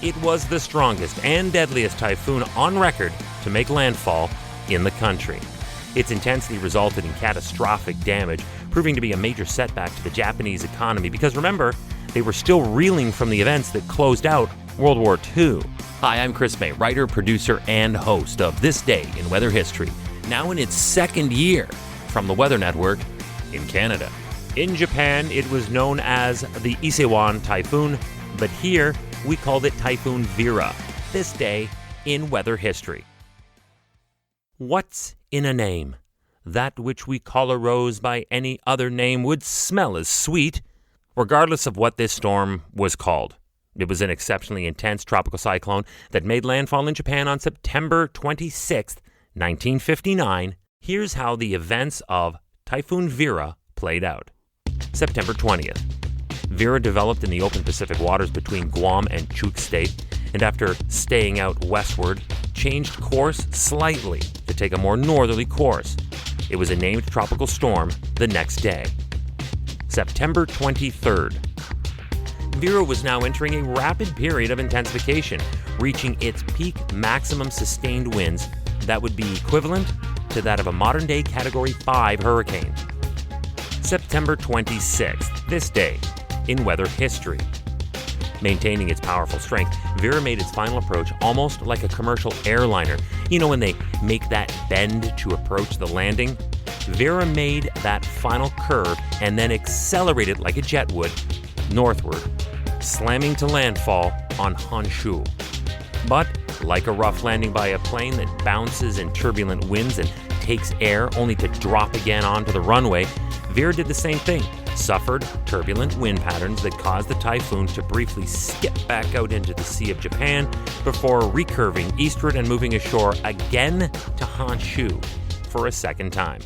It was the strongest and deadliest typhoon on record to make landfall in the country. Its intensity resulted in catastrophic damage, proving to be a major setback to the Japanese economy because, remember, they were still reeling from the events that closed out World War II. Hi, I'm Chris May, writer, producer, and host of This Day in Weather History, now in its second year from the Weather Network in Canada. In Japan, it was known as the Isaiwan Typhoon, but here we called it Typhoon Vera. This day in weather history. What's in a name? That which we call a rose by any other name would smell as sweet, regardless of what this storm was called. It was an exceptionally intense tropical cyclone that made landfall in Japan on September 26, 1959. Here's how the events of Typhoon Vera played out. September 20th. Vera developed in the open Pacific waters between Guam and Chuuk State, and after staying out westward, changed course slightly to take a more northerly course. It was a named tropical storm the next day. September 23rd. Vera was now entering a rapid period of intensification, reaching its peak maximum sustained winds that would be equivalent to that of a modern-day Category 5 hurricane. September 26th, this day in weather history. Maintaining its powerful strength, Vera made its final approach almost like a commercial airliner. You know when they make that bend to approach the landing? Vera made that final curve and then accelerated like a jet would northward, slamming to landfall on Honshu. But like a rough landing by a plane that bounces in turbulent winds and takes air only to drop again onto the runway, Vera did the same thing, suffered turbulent wind patterns that caused the typhoon to briefly skip back out into the Sea of Japan before recurving eastward and moving ashore again to Honshu for a second time.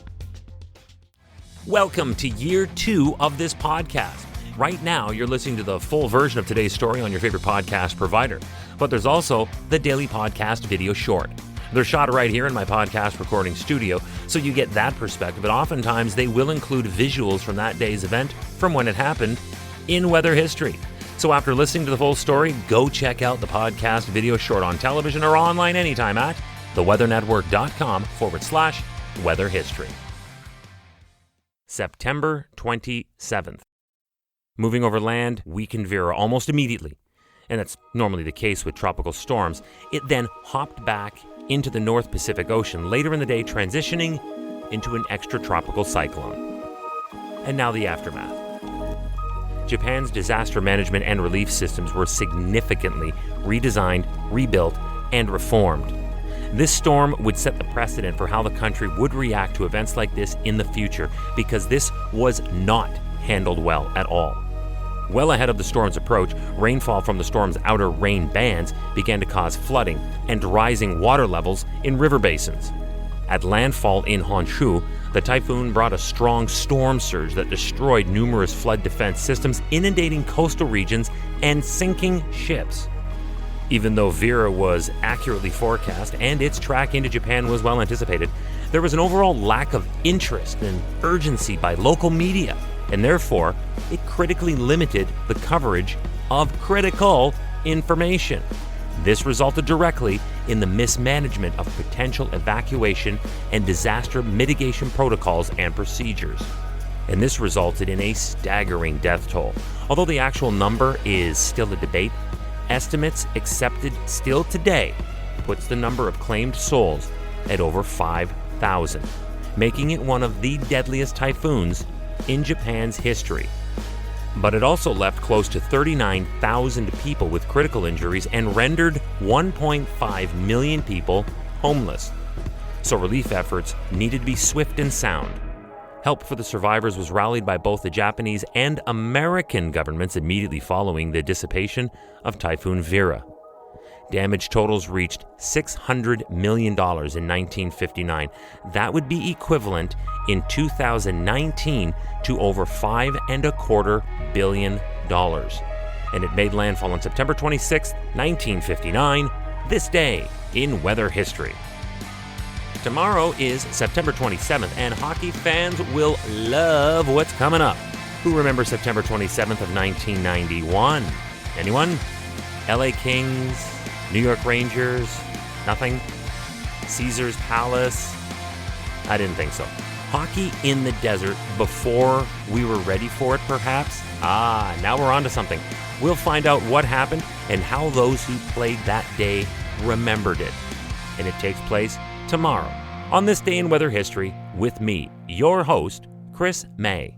Welcome to year 2 of this podcast. Right now, you're listening to the full version of today's story on your favorite podcast provider, but there's also the daily podcast video short. They're shot right here in my podcast recording studio, so you get that perspective, but oftentimes they will include visuals from that day's event from when it happened in weather history. So after listening to the full story, go check out the podcast video short on television or online anytime at theweathernetwork.com/weather history. September 27th. Moving over land weakened Vera almost immediately, and that's normally the case with tropical storms. It then hopped back into the North Pacific Ocean later in the day, transitioning into an extratropical cyclone. And now the aftermath. Japan's disaster management and relief systems were significantly redesigned, rebuilt, and reformed. This storm would set the precedent for how the country would react to events like this in the future, because this was not handled well at all. Well ahead of the storm's approach, rainfall from the storm's outer rain bands began to cause flooding and rising water levels in river basins. At landfall in Honshu, the typhoon brought a strong storm surge that destroyed numerous flood defense systems, inundating coastal regions and sinking ships. Even though Vera was accurately forecast and its track into Japan was well anticipated, there was an overall lack of interest and urgency by local media, and therefore, it critically limited the coverage of critical information. This resulted directly in the mismanagement of potential evacuation and disaster mitigation protocols and procedures. And this resulted in a staggering death toll. Although the actual number is still a debate, estimates accepted still today puts the number of claimed souls at over 5,000, making it one of the deadliest typhoons in Japan's history. But it also left close to 39,000 people with critical injuries and rendered 1.5 million people homeless. So relief efforts needed to be swift and sound. Help for the survivors was rallied by both the Japanese and American governments immediately following the dissipation of Typhoon Vera. Damage totals reached $600 million in 1959. That would be equivalent in 2019 to over $5.25 billion. And it made landfall on September 26, 1959, this day in weather history. Tomorrow is September 27th, and hockey fans will love what's coming up. Who remembers September 27th of 1991? Anyone? LA Kings, New York Rangers, nothing? Caesar's Palace? I didn't think so. Hockey in the desert before we were ready for it, perhaps? Now we're on to something. We'll find out what happened and how those who played that day remembered it. And it takes place tomorrow on This Day in Weather History with me, your host, Chris May.